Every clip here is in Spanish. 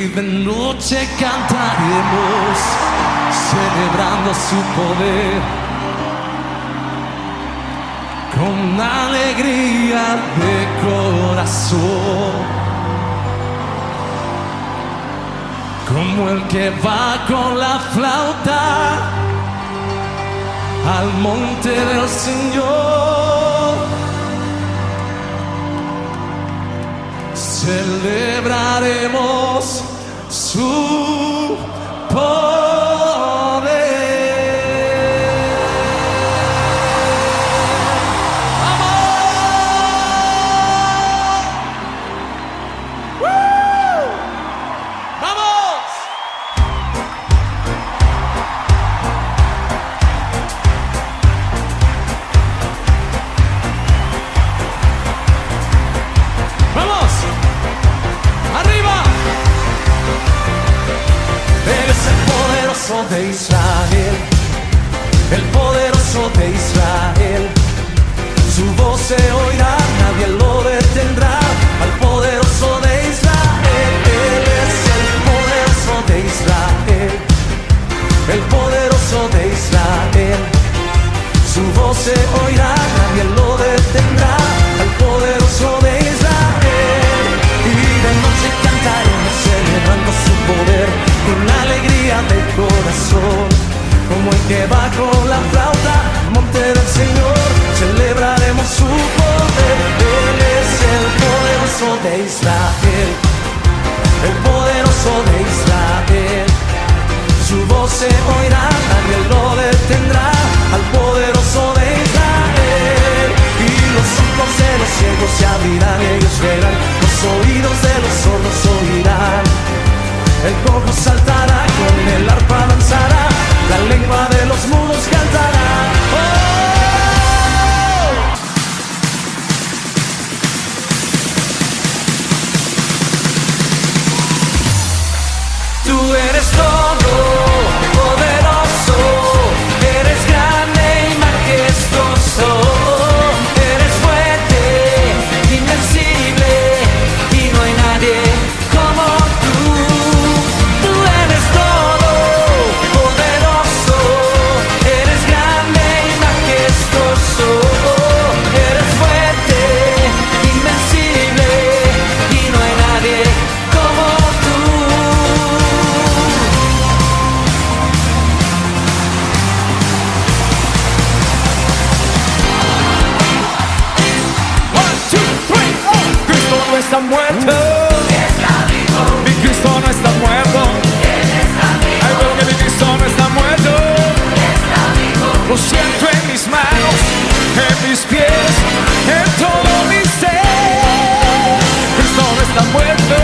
de noche cantaremos, celebrando su poder, con alegría de corazón. Como el que va con la flauta al monte del Señor, celebraremos su poder. De Israel, el poderoso de Israel, su voz se oirá, nadie lo detendrá. Al poderoso de Israel, él es el poderoso de Israel, el poderoso de Israel, su voz se oirá, nadie lo detendrá. Al poderoso de Israel, y de noche cantaremos celebrando su poder, con alegría de corazón, como el que va con la flauta al monte del Señor, celebraremos su poder. Él es el poderoso de Israel, el poderoso de Israel, su voz se oirá, nadie lo detendrá. Al poderoso de Israel, y los ojos de los ciegos se abrirán, ellos verán, los oídos de los sordos oirán. El cojo saltará, con el arpa danzará, la lengua de los mudos cantará. ¡Oh! Tú eres todo poderoso, eres grande y majestuoso, eres fuerte, invencible, y no hay nadie como tú. Está muerto, está vivo. Mi Cristo no está muerto, Él está vivo. Ay, pero que mi Cristo no está muerto, está vivo. Lo siento en mis manos, en mis pies, en todo mi ser. Cristo no está muerto,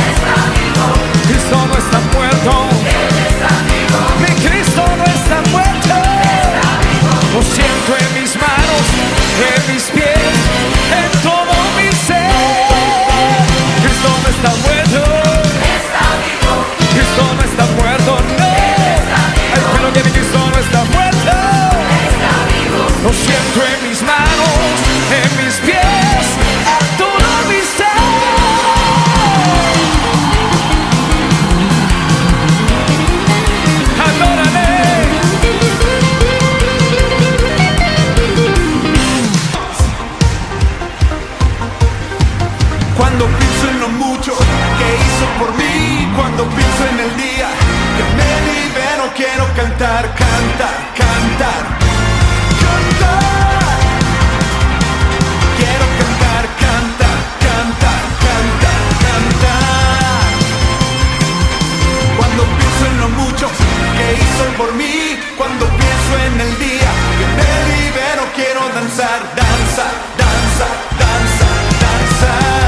está vivo. Cristo no está muerto, Él está vivo. Mi Cristo no está muerto, está vivo. Lo siento en mis manos, en mis pies, en todo mi ser. Cristo no está muerto, está vivo. Cristo no está muerto, no. Ay, pero que mi Cristo no está muerto, está vivo. Lo siento en mis manos, en mis pies, en todo mi ser. Adórale. Cuando pienso en lo mucho que hizo por mí, cuando pienso en el día que me libero, quiero cantar, cantar, cantar, cantar. Quiero cantar, cantar, cantar, cantar, cantar. Cuando pienso en lo mucho que hizo por mí, cuando pienso en el día que me libero, quiero danzar, danzar, danzar, danzar, danzar.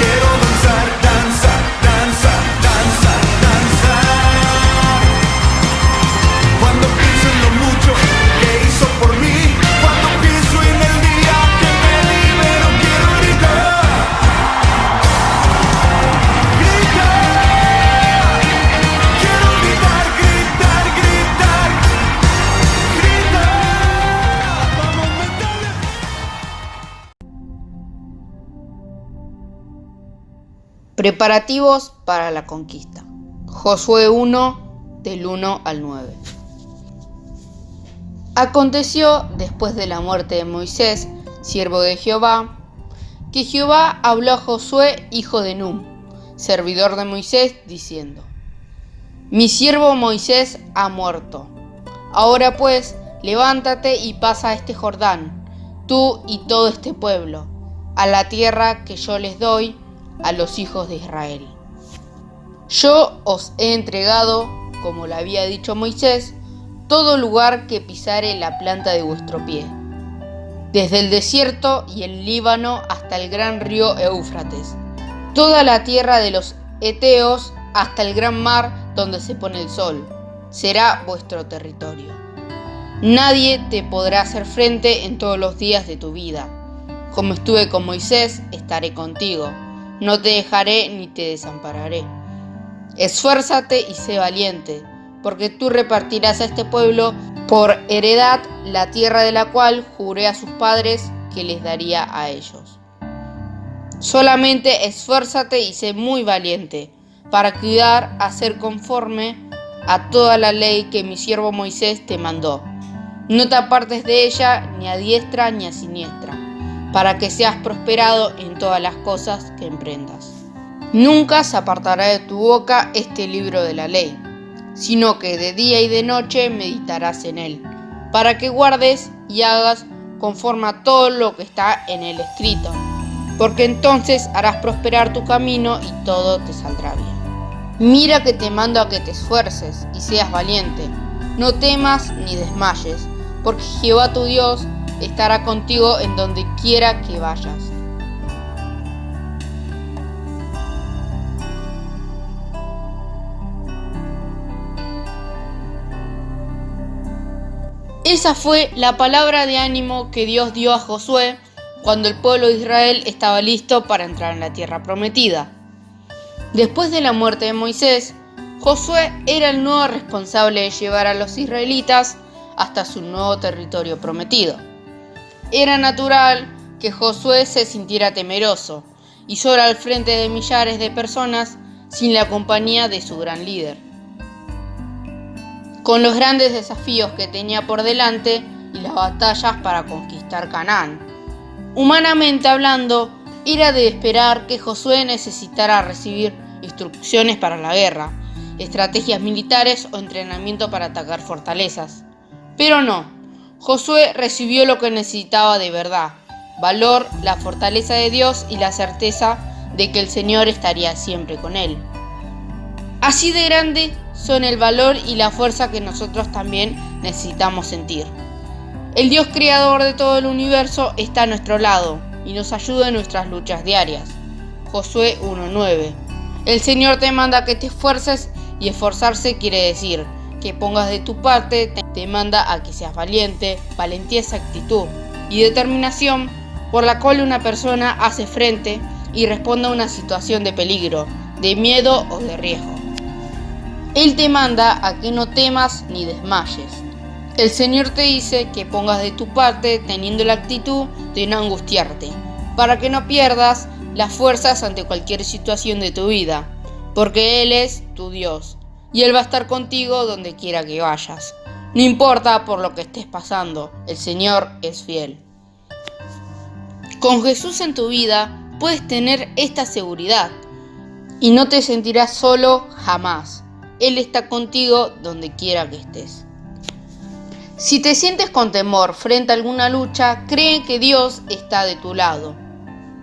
Quiero danzar, danzar, danzar, danzar, danzar. Cuando pienso en lo mucho que hizo por mí, cuando pienso en el día que me libero, quiero gritar, gritar. Quiero gritar, Preparativos para la conquista. Josué 1, del 1 al 9. Aconteció, después de la muerte de Moisés, siervo de Jehová, que Jehová habló a Josué, hijo de Nun, servidor de Moisés, diciendo: Mi siervo Moisés ha muerto. Ahora pues, levántate y pasa este Jordán, tú y todo este pueblo, a la tierra que yo les doy a los hijos de Israel. Yo os he entregado, como lo había dicho Moisés, todo lugar que pisare la planta de vuestro pie, desde el desierto y el Líbano hasta el gran río Éufrates, toda la tierra de los heteos hasta el gran mar donde se pone el sol, será vuestro territorio. Nadie te podrá hacer frente en todos los días de tu vida. Como estuve con Moisés, estaré contigo. No te dejaré ni te desampararé. Esfuérzate y sé valiente, porque tú repartirás a este pueblo por heredad la tierra de la cual juré a sus padres que les daría a ellos. Solamente esfuérzate y sé muy valiente, para cuidar hacer conforme a toda la ley que mi siervo Moisés te mandó. No te apartes de ella ni a diestra ni a siniestra, para que seas prosperado en todas las cosas que emprendas. Nunca se apartará de tu boca este libro de la ley, sino que de día y de noche meditarás en él, para que guardes y hagas conforme a todo lo que está en él escrito, porque entonces harás prosperar tu camino y todo te saldrá bien. Mira que te mando a que te esfuerces y seas valiente, no temas ni desmayes, porque Jehová tu Dios estará contigo en donde quiera que vayas. Esa fue la palabra de ánimo que Dios dio a Josué cuando el pueblo de Israel estaba listo para entrar en la tierra prometida. Después de la muerte de Moisés, Josué era el nuevo responsable de llevar a los israelitas hasta su nuevo territorio prometido. Era natural que Josué se sintiera temeroso y solo al frente de millares de personas sin la compañía de su gran líder. Con los grandes desafíos que tenía por delante y las batallas para conquistar Canaán. Humanamente hablando, era de esperar que Josué necesitara recibir instrucciones para la guerra, estrategias militares o entrenamiento para atacar fortalezas. Pero no, Josué recibió lo que necesitaba de verdad: valor, la fortaleza de Dios y la certeza de que el Señor estaría siempre con él. Así de grande son el valor y la fuerza que nosotros también necesitamos sentir. El Dios creador de todo el universo está a nuestro lado y nos ayuda en nuestras luchas diarias. Josué 1:9. El Señor te manda que te esfuerces, y esforzarse quiere decir que pongas de tu parte, te manda a que seas valiente. Valentía es actitud y determinación por la cual una persona hace frente y responde a una situación de peligro, de miedo o de riesgo. Él te manda a que no temas ni desmayes. El Señor te dice que pongas de tu parte teniendo la actitud de no angustiarte, para que no pierdas las fuerzas ante cualquier situación de tu vida, porque Él es tu Dios y Él va a estar contigo donde quiera que vayas. No importa por lo que estés pasando, el Señor es fiel. Con Jesús en tu vida puedes tener esta seguridad y no te sentirás solo jamás. Él está contigo donde quiera que estés. Si te sientes con temor frente a alguna lucha, cree que Dios está de tu lado.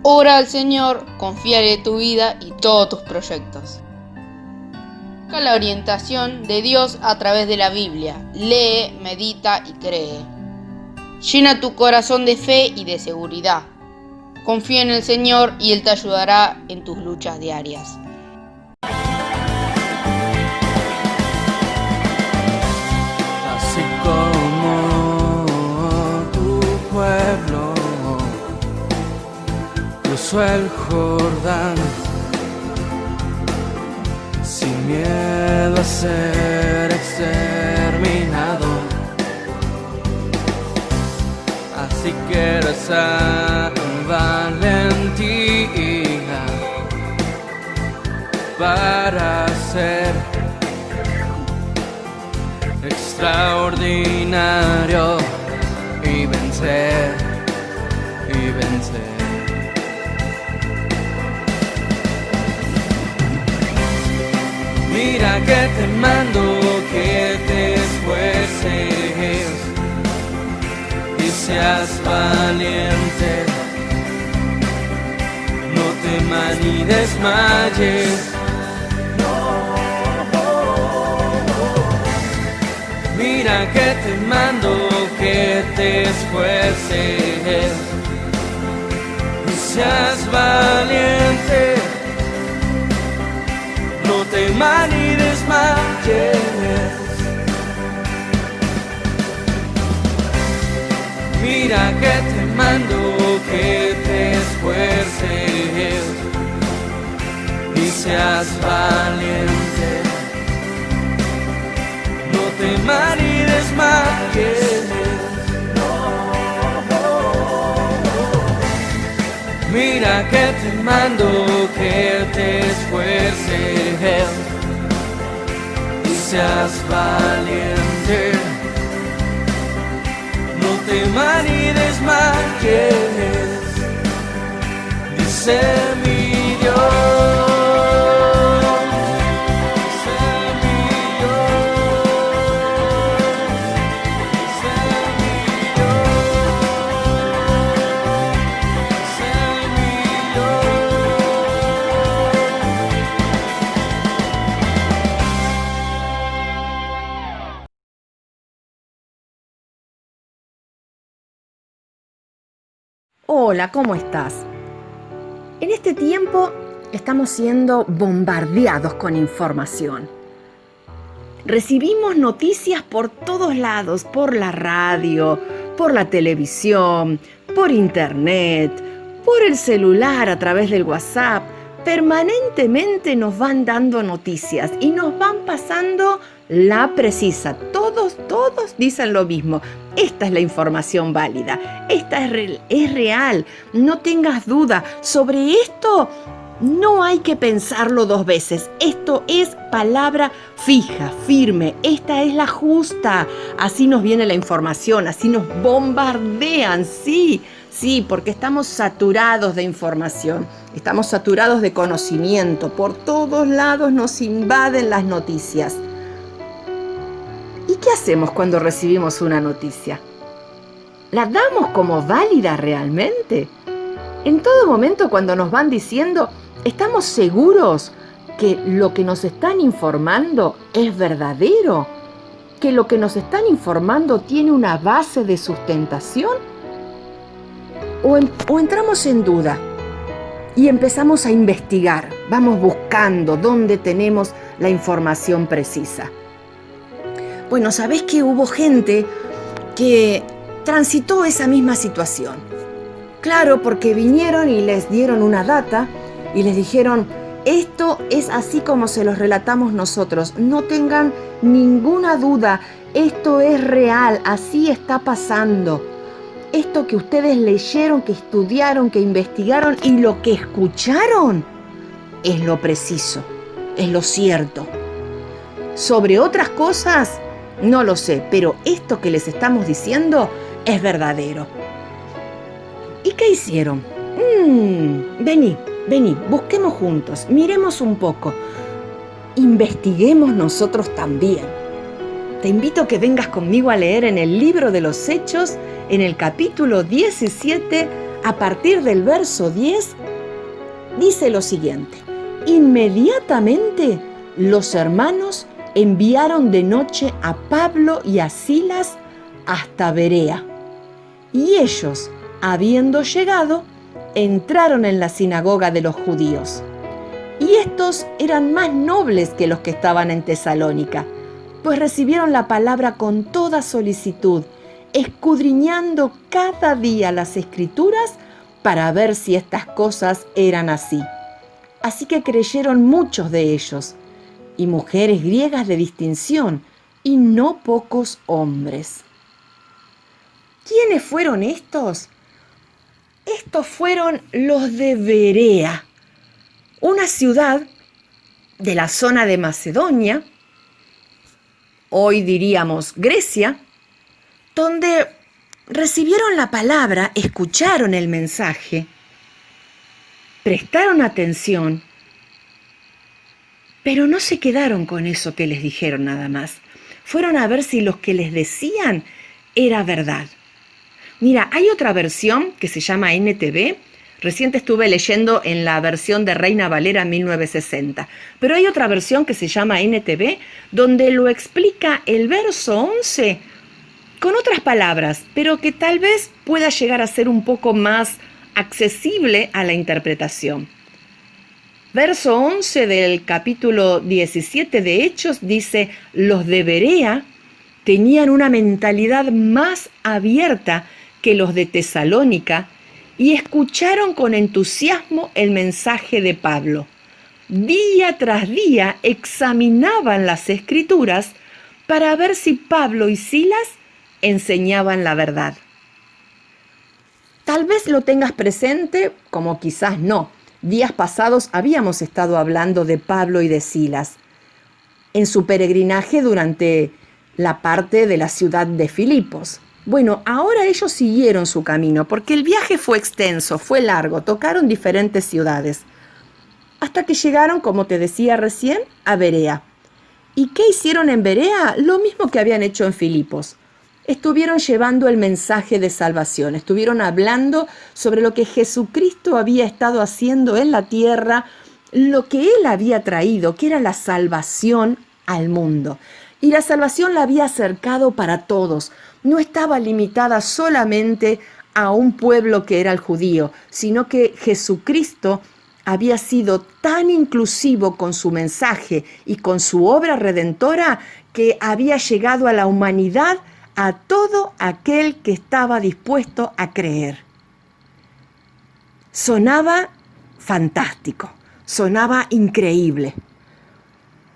Ora al Señor, confíale tu vida y todos tus proyectos. Busca la orientación de Dios a través de la Biblia. Lee, medita y cree. Llena tu corazón de fe y de seguridad. Confía en el Señor y Él te ayudará en tus luchas diarias. Así como tu pueblo cruzó el Jordán sin miedo a ser exterminado, así que esa valentía para ser extraordinario y vencer, y vencer. Mira que te mando que te esfuerces y seas valiente, no temas ni desmayes. Mira que te mando que te esfuerces y seas valiente, no temas ni desmayes. Mira que te mando que te esfuerces y seas valiente, no temas ni desmayes. Mira que te mando que te esfuerces y seas valiente, no temas ni desmayes, dice mi Dios. Hola, ¿cómo estás? En este tiempo estamos siendo bombardeados con información. Recibimos noticias por todos lados, por la radio, por la televisión, por internet, por el celular a través del WhatsApp. Permanentemente nos van dando noticias y nos van pasando la precisa. Todos dicen lo mismo. Esta es la información válida. Esta es real. No tengas duda. Sobre esto no hay que pensarlo dos veces. Esto es palabra fija, firme. Esta es la justa. Así nos viene la información. Así nos bombardean. Sí, porque estamos saturados de información. Estamos saturados de conocimiento. Por todos lados nos invaden las noticias. ¿Y qué hacemos cuando recibimos una noticia? ¿La damos como válida realmente? En todo momento cuando nos van diciendo, ¿estamos seguros que lo que nos están informando es verdadero? ¿Que lo que nos están informando tiene una base de sustentación? ¿O entramos en duda y empezamos a investigar? Vamos buscando dónde tenemos la información precisa. Bueno, ¿sabés que hubo gente que transitó esa misma situación? Claro, porque vinieron y les dieron una data y les dijeron, esto es así como se los relatamos nosotros, no tengan ninguna duda, esto es real, así está pasando. Esto que ustedes leyeron, que estudiaron, que investigaron y lo que escucharon es lo preciso, es lo cierto. Sobre otras cosas, no lo sé, pero esto que les estamos diciendo es verdadero. ¿Y qué hicieron? Vení, busquemos juntos, miremos un poco, investiguemos nosotros también. Te invito a que vengas conmigo a leer en el libro de los Hechos, en el capítulo 17, a partir del verso 10, dice lo siguiente: inmediatamente los hermanos enviaron de noche a Pablo y a Silas hasta Berea. Y ellos, habiendo llegado, entraron en la sinagoga de los judíos. Y estos eran más nobles que los que estaban en Tesalónica, pues recibieron la palabra con toda solicitud, escudriñando cada día las Escrituras para ver si estas cosas eran así. Así que creyeron muchos de ellos, y mujeres griegas de distinción, y no pocos hombres. ¿Quiénes fueron estos? Estos fueron los de Berea, una ciudad de la zona de Macedonia, hoy diríamos Grecia, donde recibieron la palabra, escucharon el mensaje, prestaron atención, pero no se quedaron con eso que les dijeron nada más. Fueron a ver si lo que les decían era verdad. Mira, hay otra versión que se llama NTV. Recién estuve leyendo en la versión de Reina Valera 1960. Pero hay otra versión que se llama NTV, donde lo explica el verso 11 con otras palabras, pero que tal vez pueda llegar a ser un poco más accesible a la interpretación. Verso 11 del capítulo 17 de Hechos dice: los de Berea tenían una mentalidad más abierta que los de Tesalónica y escucharon con entusiasmo el mensaje de Pablo. Día tras día examinaban las Escrituras para ver si Pablo y Silas enseñaban la verdad. Tal vez lo tengas presente, como quizás no. Días pasados habíamos estado hablando de Pablo y de Silas en su peregrinaje durante la parte de la ciudad de Filipos. Bueno, ahora ellos siguieron su camino porque el viaje fue extenso, fue largo, tocaron diferentes ciudades, hasta que llegaron, como te decía recién, a Berea. ¿Y qué hicieron en Berea? Lo mismo que habían hecho en Filipos. Estuvieron llevando el mensaje de salvación, estuvieron hablando sobre lo que Jesucristo había estado haciendo en la tierra, lo que Él había traído, que era la salvación al mundo. Y la salvación la había acercado para todos. No estaba limitada solamente a un pueblo que era el judío, sino que Jesucristo había sido tan inclusivo con su mensaje y con su obra redentora que había llegado a la humanidad, a todo aquel que estaba dispuesto a creer. Sonaba fantástico, sonaba increíble.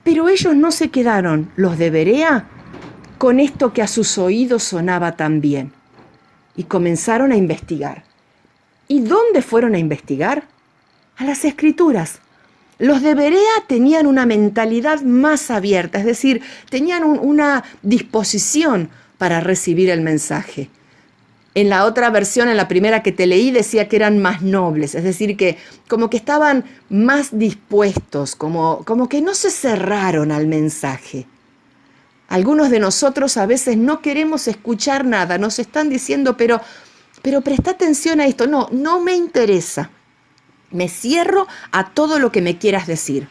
Pero ellos no se quedaron, los de Berea, con esto que a sus oídos sonaba tan bien. Y comenzaron a investigar. ¿Y dónde fueron a investigar? A las Escrituras. Los de Berea tenían una mentalidad más abierta, es decir, tenían una disposición para recibir el mensaje. En la otra versión, en la primera que te leí, decía que eran más nobles, es decir, que como que estaban más dispuestos, como que no se cerraron al mensaje. Algunos de nosotros a veces no queremos escuchar nada, nos están diciendo, pero presta atención a esto, no me interesa, me cierro a todo lo que me quieras decir.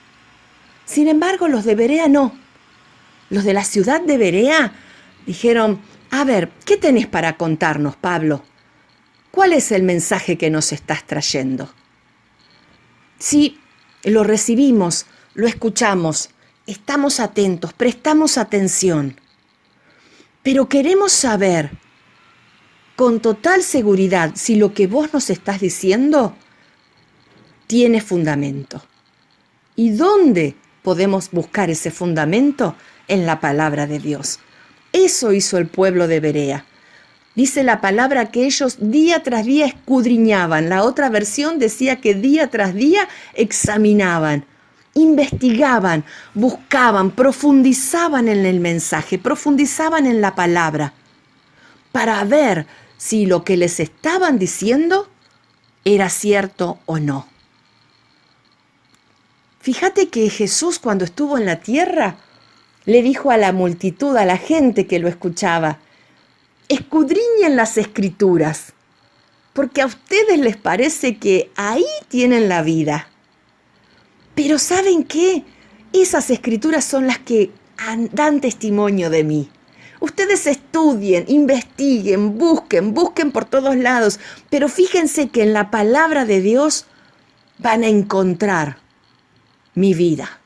Sin embargo, los de Berea no. Los de la ciudad de Berea dijeron: a ver, ¿qué tenés para contarnos, Pablo? ¿Cuál es el mensaje que nos estás trayendo? Sí, lo recibimos, lo escuchamos, estamos atentos, prestamos atención. Pero queremos saber con total seguridad si lo que vos nos estás diciendo tiene fundamento. ¿Y dónde podemos buscar ese fundamento? En la palabra de Dios. Eso hizo el pueblo de Berea. Dice la palabra que ellos día tras día escudriñaban. La otra versión decía que día tras día examinaban, investigaban, buscaban, profundizaban en el mensaje, profundizaban en la palabra, para ver si lo que les estaban diciendo era cierto o no. Fíjate que Jesús, cuando estuvo en la tierra, le dijo a la multitud, a la gente que lo escuchaba: escudriñen las Escrituras, porque a ustedes les parece que ahí tienen la vida. Pero ¿saben qué? Esas Escrituras son las que dan testimonio de mí. Ustedes estudien, investiguen, busquen por todos lados, pero fíjense que en la palabra de Dios van a encontrar mi vida.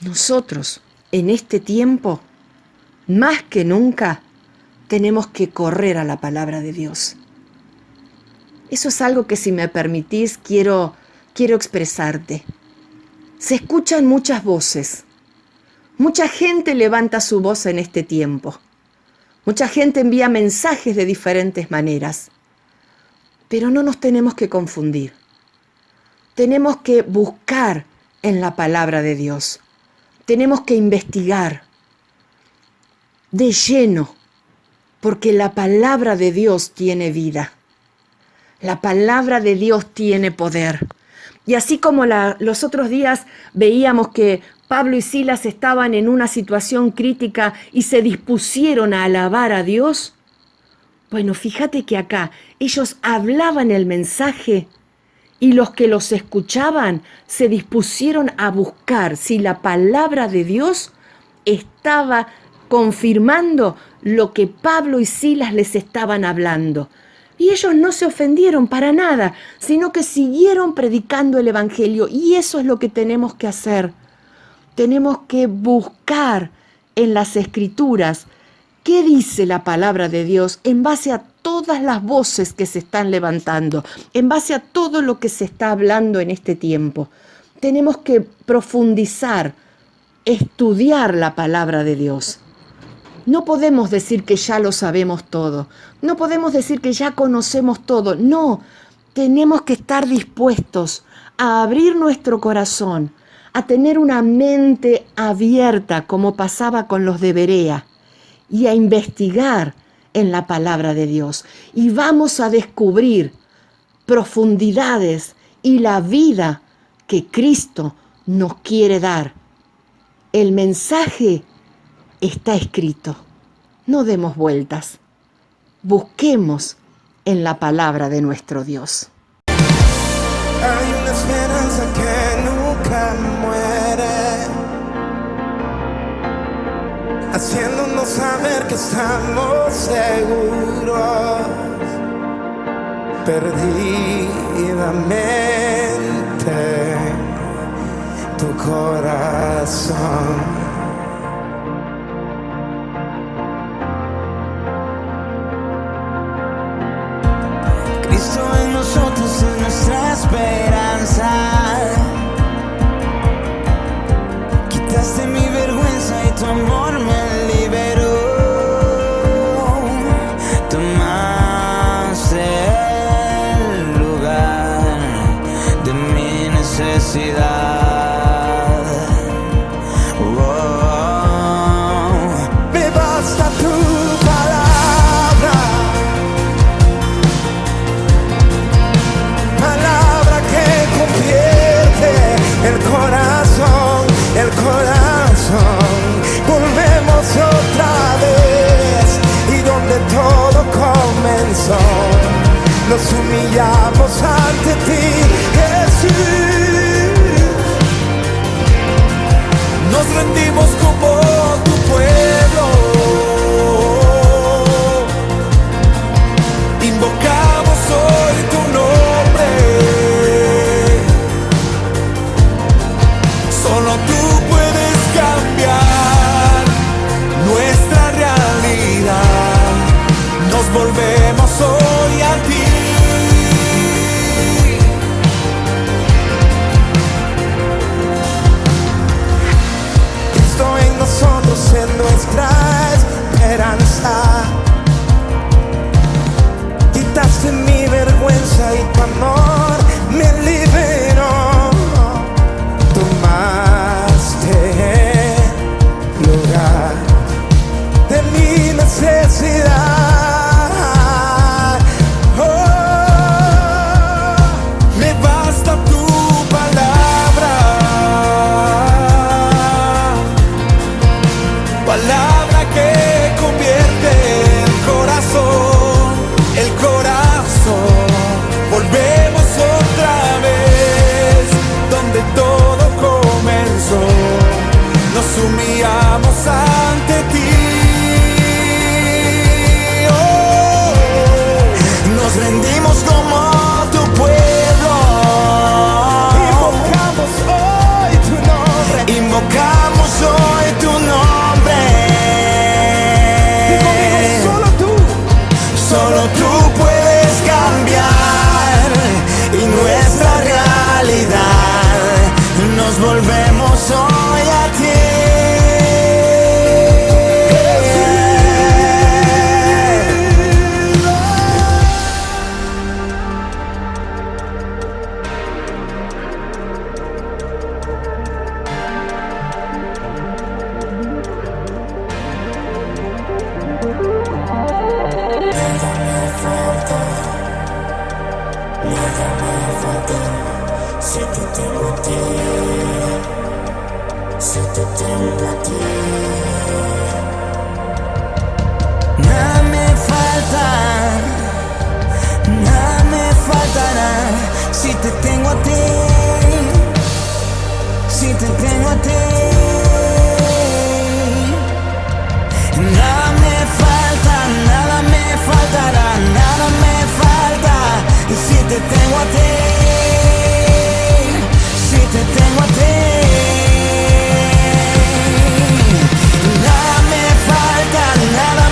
Nosotros, en este tiempo, más que nunca, tenemos que correr a la palabra de Dios. Eso es algo que, si me permitís, quiero expresarte. Se escuchan muchas voces. Mucha gente levanta su voz en este tiempo. Mucha gente envía mensajes de diferentes maneras. Pero no nos tenemos que confundir. Tenemos que buscar en la palabra de Dios. Tenemos que investigar de lleno, porque la palabra de Dios tiene vida. La palabra de Dios tiene poder. Y así como los otros días veíamos que Pablo y Silas estaban en una situación crítica y se dispusieron a alabar a Dios, bueno, fíjate que acá ellos hablaban el mensaje y los que los escuchaban se dispusieron a buscar si la palabra de Dios estaba confirmando lo que Pablo y Silas les estaban hablando. Y ellos no se ofendieron para nada, sino que siguieron predicando el Evangelio. Y eso es lo que tenemos que hacer. Tenemos que buscar en las Escrituras qué dice la palabra de Dios en base a todas las voces que se están levantando, en base a todo lo que se está hablando en este tiempo. Tenemos que profundizar, estudiar la palabra de Dios. No podemos decir que ya lo sabemos todo. No podemos decir que ya conocemos todo. No, tenemos que estar dispuestos a abrir nuestro corazón, a tener una mente abierta como pasaba con los de Berea y a investigar en la palabra de Dios. Y vamos a descubrir profundidades y la vida que Cristo nos quiere dar. El mensaje está escrito. No demos vueltas. Busquemos en la palabra de nuestro Dios. Hay una esperanza que nunca muere, haciéndonos saber que estamos seguros, perdidamente, tu corazón. Cristo en nosotros es nuestra esperanza. Quitaste mi vergüenza y tu amor me liberó. Tomaste el lugar de mi necesidad. Me basta tu palabra. El corazón, volvemos otra vez y donde todo comenzó, nos humillamos ante ti, Jesús. Nos rendimos como tu pueblo, invocamos hoy tu nombre. Solo tú puedes cambiar nuestra realidad. Nos volvemos hoy a ti. Cristo en nosotros es nuestra esperanza. Quitaste mi vergüenza y tu amor me liberó. Tomaste lugar de mi necesidad. Oh, me basta tu palabra, palabra que convierte el corazón, el corazón. Volvemos otra vez donde todo comenzó, nos humillamos ante ti. Oh, nos rendimos como tu pueblo. Invocamos hoy tu nombre. Invocamos hoy tu nombre. Digo, solo tú puedes cambiar y nuestra realidad. Nos volvemos hoy a ti. si te tengo a ti. Nada me faltará si te tengo a ti, si te tengo a ti. Nada me faltará, nada me falta si te tengo a ti, si te tengo a ti. Nada me faltará, nada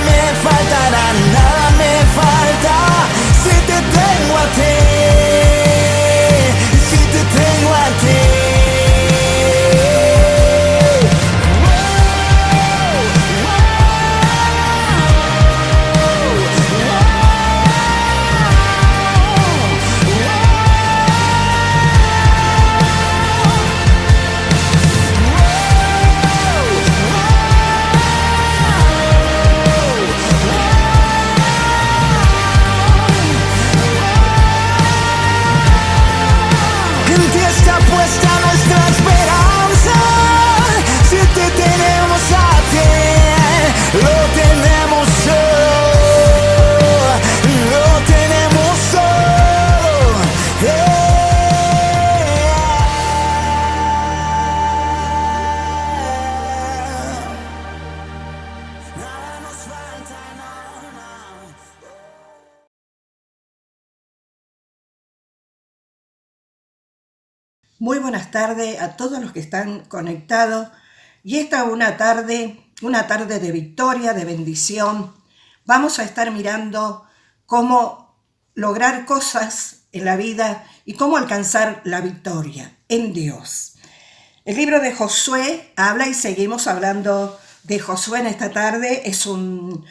me falta si te tengo a ti, si te tengo a ti. En ti está puesta nuestra esperanza. Si te tenemos a ti, lo tenemos todo, lo tenemos todo. Nada nos falta, no. Muy buenas tardes a todos los que están conectados. Y esta es una tarde de victoria, de bendición. Vamos a estar mirando cómo lograr cosas en la vida y cómo alcanzar la victoria en Dios. El libro de Josué habla, y seguimos hablando de Josué en esta tarde. Es un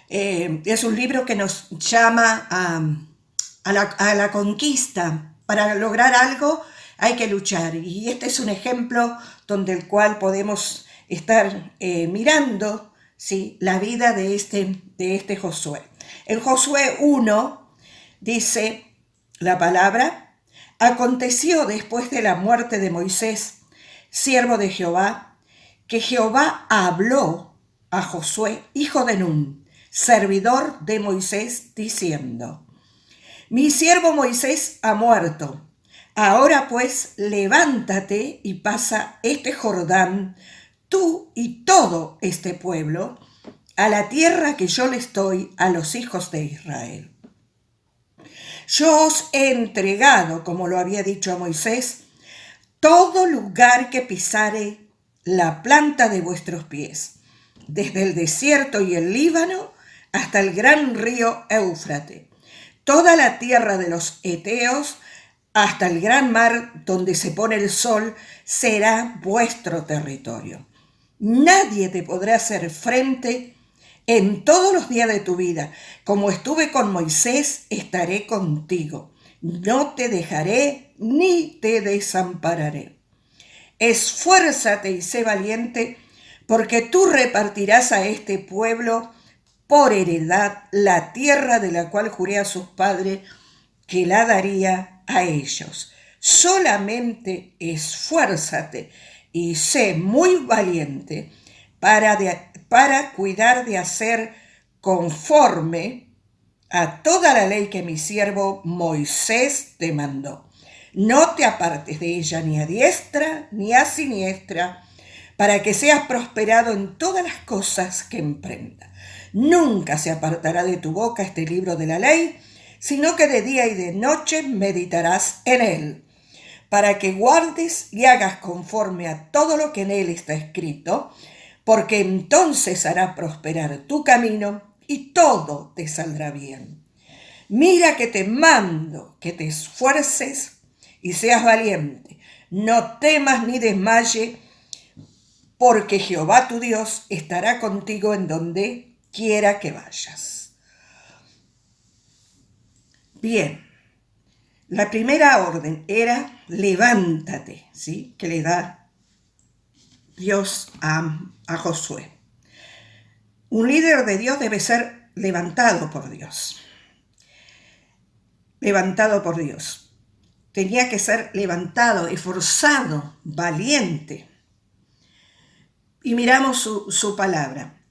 libro que nos llama a la conquista. Para lograr algo hay que luchar, y este es un ejemplo donde el cual podemos estar mirando, ¿sí?, la vida de este Josué. En Josué 1 dice la palabra: aconteció después de la muerte de Moisés, siervo de Jehová, que Jehová habló a Josué, hijo de Nun, servidor de Moisés, diciendo: mi siervo Moisés ha muerto. Ahora pues, levántate y pasa este Jordán, tú y todo este pueblo, a la tierra que yo les doy a los hijos de Israel. Yo os he entregado, como lo había dicho a Moisés, todo lugar que pisare la planta de vuestros pies, desde el desierto y el Líbano hasta el gran río Éufrates, toda la tierra de los heteos, hasta el gran mar donde se pone el sol, será vuestro territorio. Nadie te podrá hacer frente en todos los días de tu vida. Como estuve con Moisés, estaré contigo. No te dejaré ni te desampararé. Esfuérzate y sé valiente, porque tú repartirás a este pueblo por heredad la tierra de la cual juré a sus padres que la daría a ellos. Solamente esfuérzate y sé muy valiente para cuidar de hacer conforme a toda la ley que mi siervo Moisés te mandó. No te apartes de ella ni a diestra ni a siniestra, para que seas prosperado en todas las cosas que emprendas. Nunca se apartará de tu boca este libro de la ley, sino que de día y de noche meditarás en él, para que guardes y hagas conforme a todo lo que en él está escrito, porque entonces hará prosperar tu camino y todo te saldrá bien. Mira que te mando que te esfuerces y seas valiente. No temas ni desmayes, porque Jehová tu Dios estará contigo en donde quiera que vayas. Bien, la primera orden era levántate, ¿sí?, que le da Dios a Josué. Un líder de Dios debe ser levantado por Dios. Levantado por Dios. Tenía que ser levantado, esforzado, valiente. y miramos su palabra.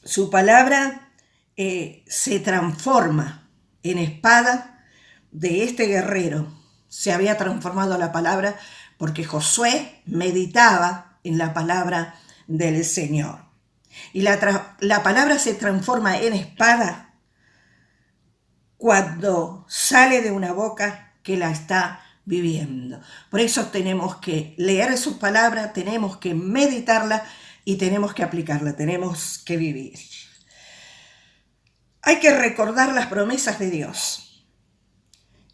Su palabra se transforma en espada de este guerrero. Se había transformado la palabra porque Josué meditaba en la palabra del Señor. Y la palabra se transforma en espada cuando sale de una boca que la está viviendo. Por eso tenemos que leer su palabra, tenemos que meditarla y tenemos que aplicarla, tenemos que vivir. Hay que recordar las promesas de Dios.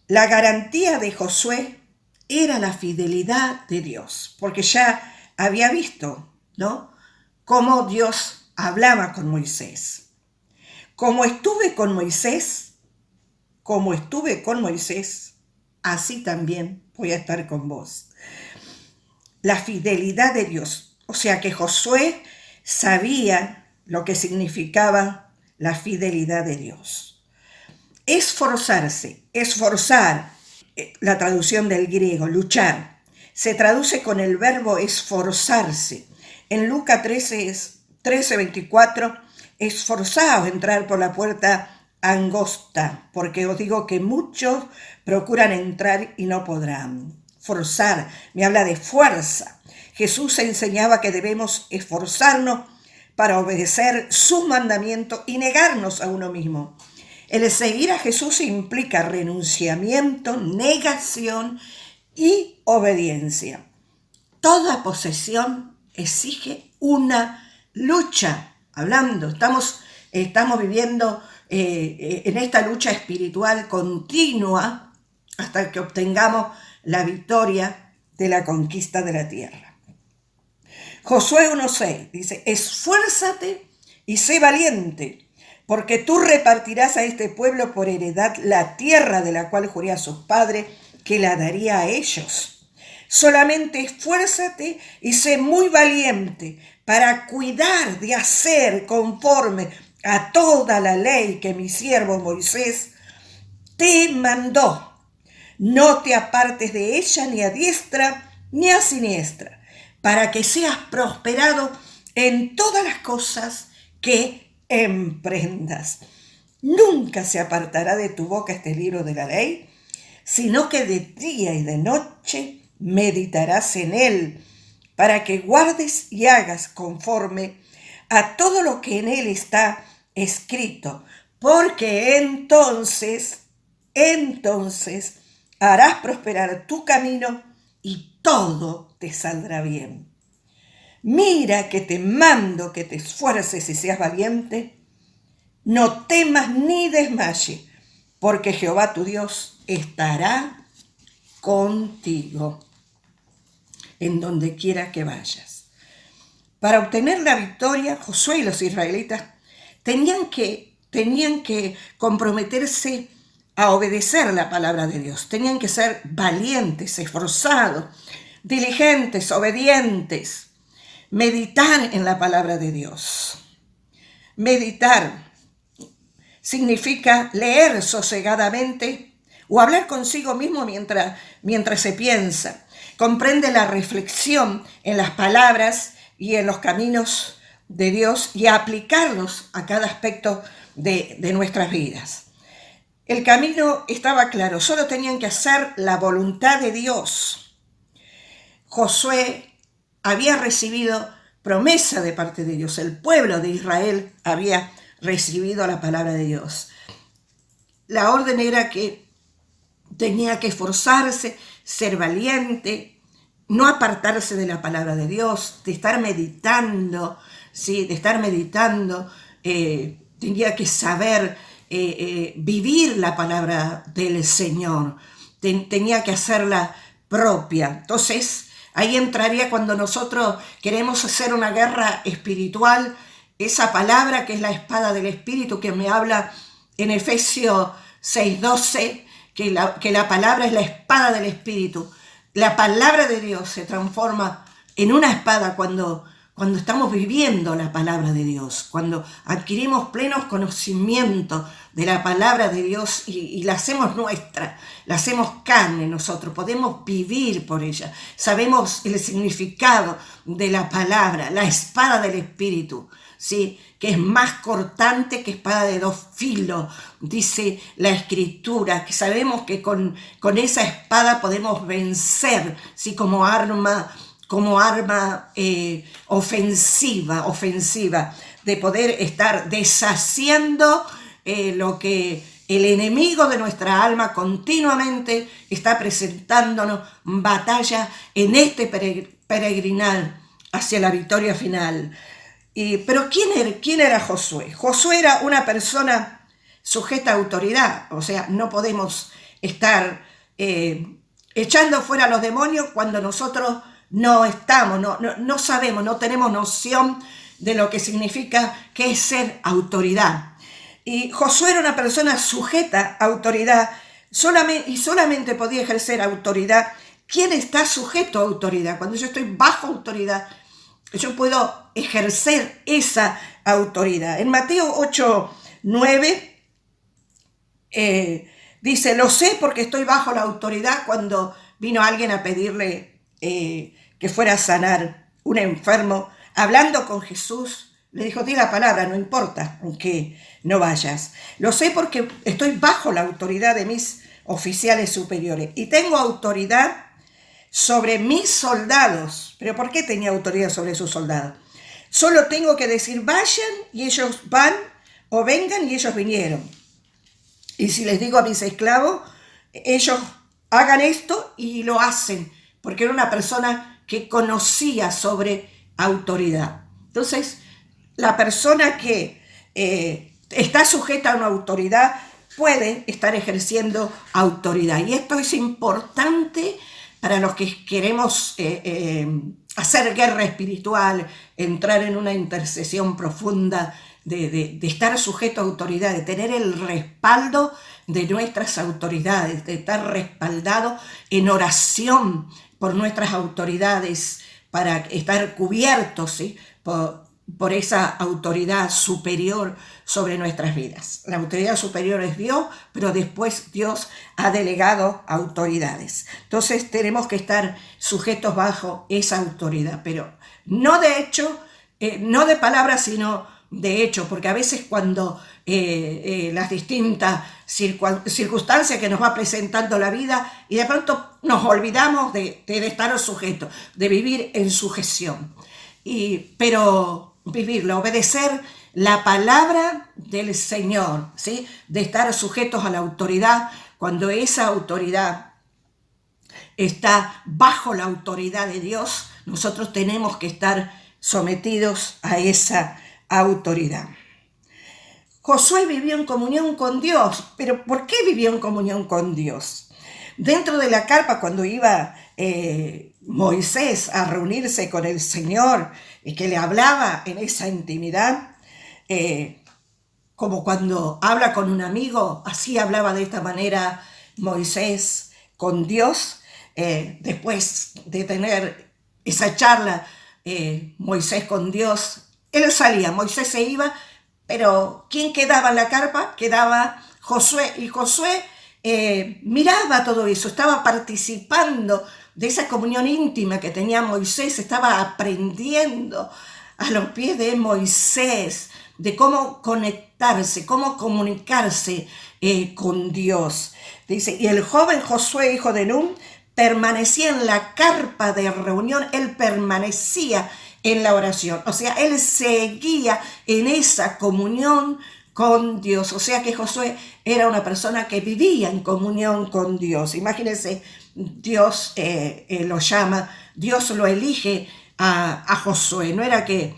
La garantía de Josué era la fidelidad de Dios, porque ya había visto, ¿no?, cómo Dios hablaba con Moisés. Como estuve con Moisés, así también voy a estar con vos. La fidelidad de Dios. O sea que Josué sabía lo que significaba la fidelidad de Dios. Esforzarse, esforzar, la traducción del griego, luchar, se traduce con el verbo esforzarse. En Lucas 13:24, esforzaos a entrar por la puerta angosta, porque os digo que muchos procuran entrar y no podrán. Forzar, me habla de fuerza. Jesús enseñaba que debemos esforzarnos para obedecer sus mandamientos y negarnos a uno mismo. El seguir a Jesús implica renunciamiento, negación y obediencia. Toda posesión exige una lucha. Estamos viviendo en esta lucha espiritual continua hasta que obtengamos la victoria de la conquista de la tierra. Josué 1:6 dice: esfuérzate y sé valiente, porque tú repartirás a este pueblo por heredad la tierra de la cual juré a sus padres que la daría a ellos. Solamente esfuérzate y sé muy valiente para cuidar de hacer conforme a toda la ley que mi siervo Moisés te mandó. No te apartes de ella ni a diestra ni a siniestra, para que seas prosperado en todas las cosas que emprendas. Nunca se apartará de tu boca este libro de la ley, sino que de día y de noche meditarás en él, para que guardes y hagas conforme a todo lo que en él está escrito, porque entonces harás prosperar tu camino y todo te saldrá bien. Mira que te mando que te esfuerces y seas valiente. No temas ni desmayes, porque Jehová tu Dios estará contigo en donde quiera que vayas. Para obtener la victoria, Josué y los israelitas tenían que comprometerse a obedecer la palabra de Dios. Tenían que ser valientes, esforzados, diligentes, obedientes. Meditar en la palabra de Dios. Meditar significa leer sosegadamente o hablar consigo mismo mientras se piensa. Comprende la reflexión en las palabras y en los caminos de Dios y aplicarlos a cada aspecto de nuestras vidas. El camino estaba claro, solo tenían que hacer la voluntad de Dios. Josué había recibido promesa de parte de Dios. El pueblo de Israel había recibido la palabra de Dios. La orden era que tenía que esforzarse, ser valiente, no apartarse de la palabra de Dios, de estar meditando, ¿sí? Tenía que saber vivir la palabra del Señor, tenía que hacerla propia. Entonces, ahí entraría cuando nosotros queremos hacer una guerra espiritual, esa palabra que es la espada del Espíritu, que me habla en Efesios 6:12, que la palabra es la espada del Espíritu. La palabra de Dios se transforma en una espada cuando cuando estamos viviendo la palabra de Dios, cuando adquirimos pleno conocimiento de la palabra de Dios y la hacemos nuestra, la hacemos carne nosotros, podemos vivir por ella, sabemos el significado de la palabra, la espada del Espíritu, ¿sí? Que es más cortante que espada de dos filos, dice la Escritura, que sabemos que con esa espada podemos vencer, ¿sí? Como arma ofensiva, de poder estar deshaciendo lo que el enemigo de nuestra alma continuamente está presentándonos batalla en este peregrinar hacia la victoria final. Pero ¿quién era Josué? Josué era una persona sujeta a autoridad, o sea, no podemos estar echando fuera a los demonios cuando nosotros no estamos, no sabemos, no tenemos noción de lo que significa qué es ser autoridad. Y Josué era una persona sujeta a autoridad y solamente podía ejercer autoridad. ¿Quién está sujeto a autoridad? Cuando yo estoy bajo autoridad, yo puedo ejercer esa autoridad. En Mateo 8:9 dice, lo sé porque estoy bajo la autoridad, cuando vino alguien a pedirle que fuera a sanar un enfermo, hablando con Jesús, le dijo, di la palabra, no importa aunque no vayas. Lo sé porque estoy bajo la autoridad de mis oficiales superiores y tengo autoridad sobre mis soldados. ¿Pero por qué tenía autoridad sobre sus soldados? Solo tengo que decir, vayan y ellos van, o vengan y ellos vinieron. Y si les digo a mis esclavos, ellos hagan esto y lo hacen, porque era una persona que conocía sobre autoridad. Entonces, la persona que está sujeta a una autoridad puede estar ejerciendo autoridad. Y esto es importante para los que queremos hacer guerra espiritual, entrar en una intercesión profunda, de estar sujeto a autoridad, de tener el respaldo de nuestras autoridades, de estar respaldado en oración por nuestras autoridades, para estar cubiertos, ¿sí? por esa autoridad superior sobre nuestras vidas. La autoridad superior es Dios, pero después Dios ha delegado autoridades. Entonces tenemos que estar sujetos bajo esa autoridad, pero no de hecho, no de palabras, sino de hecho, porque a veces cuando las distintas circunstancias que nos va presentando la vida y de pronto nos olvidamos de estar sujetos, de vivir en sujeción, pero vivirla, obedecer la palabra del Señor, ¿sí? De estar sujetos a la autoridad cuando esa autoridad está bajo la autoridad de Dios. Nosotros tenemos que estar sometidos a esa autoridad. Josué vivió en comunión con Dios, pero ¿por qué vivió en comunión con Dios? Dentro de la carpa, cuando iba Moisés a reunirse con el Señor y que le hablaba en esa intimidad, como cuando habla con un amigo, así hablaba de esta manera Moisés con Dios. Después de tener esa charla, Moisés con Dios, él salía, Moisés se iba, pero ¿quién quedaba en la carpa? Quedaba Josué, y Josué miraba todo eso, estaba participando de esa comunión íntima que tenía Moisés, estaba aprendiendo a los pies de Moisés de cómo conectarse, cómo comunicarse con Dios. Dice, y el joven Josué, hijo de Nun, permanecía en la carpa de reunión, él permanecía en la oración, o sea, él seguía en esa comunión con Dios, o sea que Josué era una persona que vivía en comunión con Dios. Imagínense, Dios lo llama, Dios lo elige a Josué, no era que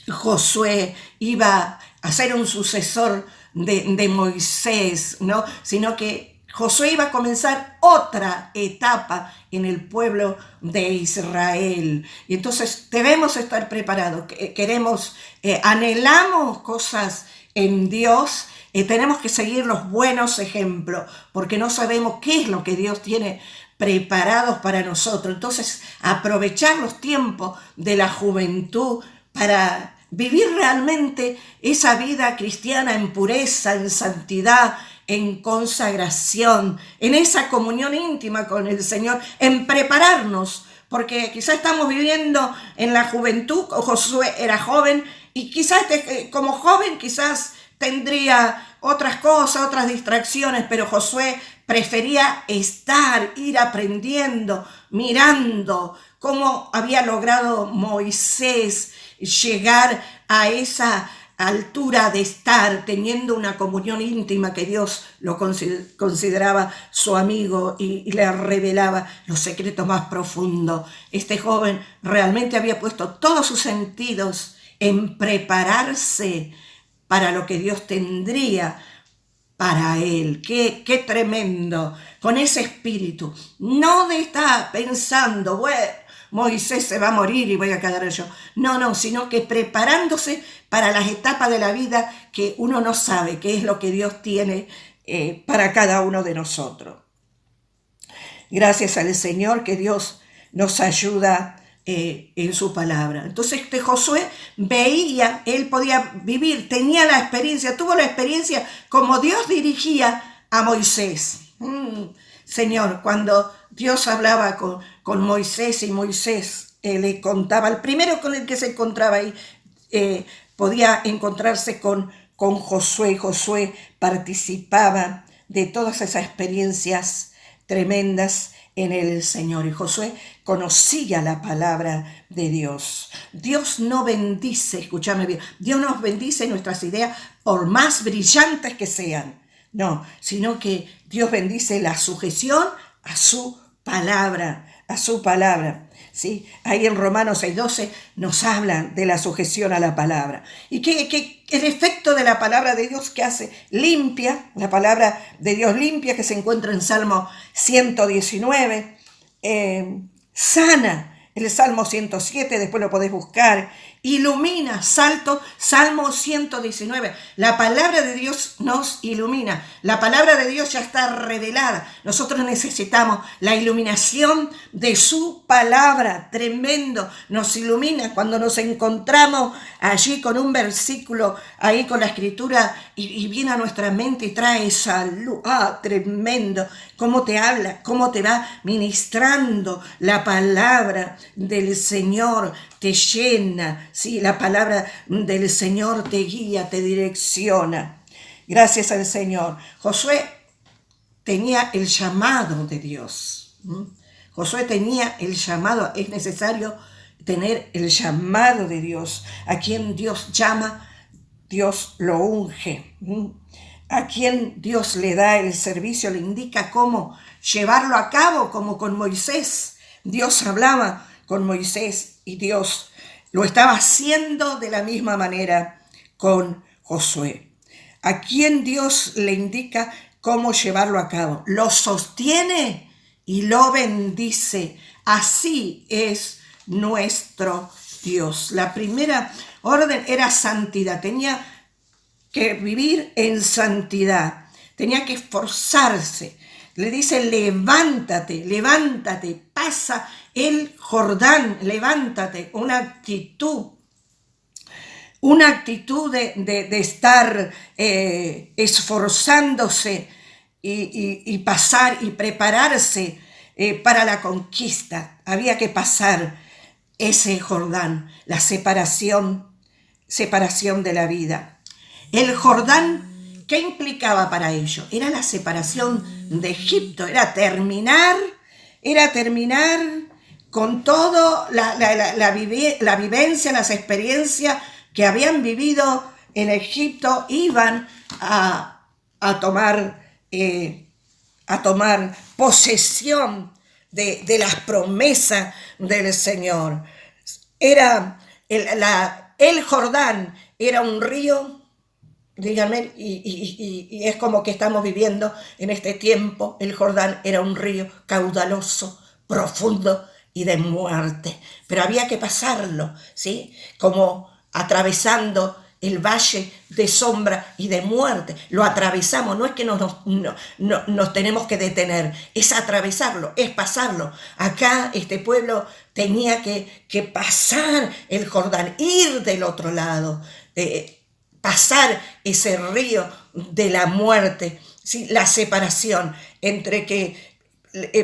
Josué iba a ser un sucesor de Moisés, ¿no? Sino que Josué iba a comenzar otra etapa en el pueblo de Israel. Y entonces debemos estar preparados. Queremos, anhelamos cosas en Dios, tenemos que seguir los buenos ejemplos, porque no sabemos qué es lo que Dios tiene preparados para nosotros. Entonces, aprovechar los tiempos de la juventud para vivir realmente esa vida cristiana en pureza, en santidad, en consagración, en esa comunión íntima con el Señor, en prepararnos, porque quizás estamos viviendo en la juventud. Josué era joven y quizás como joven quizás tendría otras cosas, otras distracciones, pero Josué prefería ir aprendiendo, mirando cómo había logrado Moisés llegar a esa altura de estar teniendo una comunión íntima, que Dios lo consideraba su amigo y le revelaba los secretos más profundos. Este joven realmente había puesto todos sus sentidos en prepararse para lo que Dios tendría para él. Qué tremendo, con ese espíritu, no de estar pensando, bueno, Moisés se va a morir y voy a quedar yo. No, sino que preparándose para las etapas de la vida que uno no sabe qué es lo que Dios tiene para cada uno de nosotros. Gracias al Señor que Dios nos ayuda en su palabra. Entonces Josué veía, él podía vivir, tenía la experiencia, tuvo la experiencia como Dios dirigía a Moisés. Señor, cuando Dios hablaba con Moisés y Moisés le contaba, el primero con el que se encontraba ahí, podía encontrarse con Josué. Josué participaba de todas esas experiencias tremendas en el Señor. Y Josué conocía la palabra de Dios. Dios no bendice, escúchame bien, Dios nos bendice nuestras ideas por más brillantes que sean. No, sino que Dios bendice la sujeción a su palabra, ¿sí? Ahí en Romanos 6:12 nos hablan de la sujeción a la palabra. Y que el efecto de la palabra de Dios que hace limpia, la palabra de Dios limpia, que se encuentra en Salmo 119, sana. El Salmo 107, después lo podés buscar, ilumina, Salmo 119. La palabra de Dios nos ilumina, la palabra de Dios ya está revelada. Nosotros necesitamos la iluminación de su palabra, tremendo, nos ilumina cuando nos encontramos allí con un versículo, ahí con la escritura, y viene a nuestra mente y trae esa luz, tremendo, cómo te habla, cómo te va ministrando la palabra del Señor, te llena, ¿sí? La palabra del Señor te guía, te direcciona. Gracias al Señor. Josué tenía el llamado de Dios. Josué tenía el llamado. Es necesario tener el llamado de Dios. A quien Dios llama, Dios lo unge. A quien Dios le da el servicio, le indica cómo llevarlo a cabo, como con Moisés. Dios hablaba con Moisés y Dios lo estaba haciendo de la misma manera con Josué. A quien Dios le indica cómo llevarlo a cabo, lo sostiene y lo bendice. Así es nuestro Dios. La primera orden era santidad. Tenía que vivir en santidad. Tenía que esforzarse. Le dice, levántate, pasa el Jordán, levántate. Una actitud de estar esforzándose y pasar y prepararse para la conquista. Había que pasar ese Jordán, la separación de la vida. El Jordán, ¿qué implicaba para ello? Era la separación de Egipto, era terminar con todo la vivencia, las experiencias que habían vivido en Egipto. Iban a tomar posesión de las promesas del Señor. Era el Jordán, era un río. Díganme, y es como que estamos viviendo en este tiempo. El Jordán era un río caudaloso, profundo y de muerte, pero había que pasarlo, ¿sí? Como atravesando el valle de sombra y de muerte. Lo atravesamos, no es que nos tenemos que detener, es atravesarlo, es pasarlo. Acá este pueblo tenía que pasar el Jordán, ir del otro lado, pasar ese río de la muerte, ¿sí? La separación entre que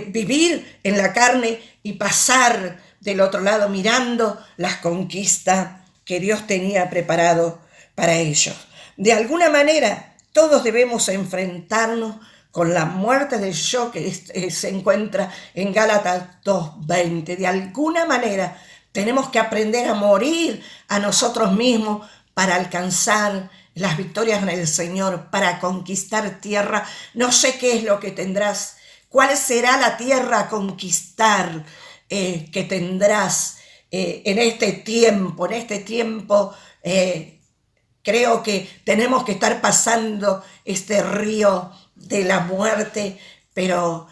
vivir en la carne y pasar del otro lado mirando las conquistas que Dios tenía preparado para ellos. De alguna manera, todos debemos enfrentarnos con la muerte del yo que se encuentra en Gálatas 2:20. De alguna manera, tenemos que aprender a morir a nosotros mismos para alcanzar las victorias en el Señor, para conquistar tierra. No sé qué es lo que tendrás, cuál será la tierra a conquistar que tendrás en este tiempo. Creo que tenemos que estar pasando este río de la muerte, pero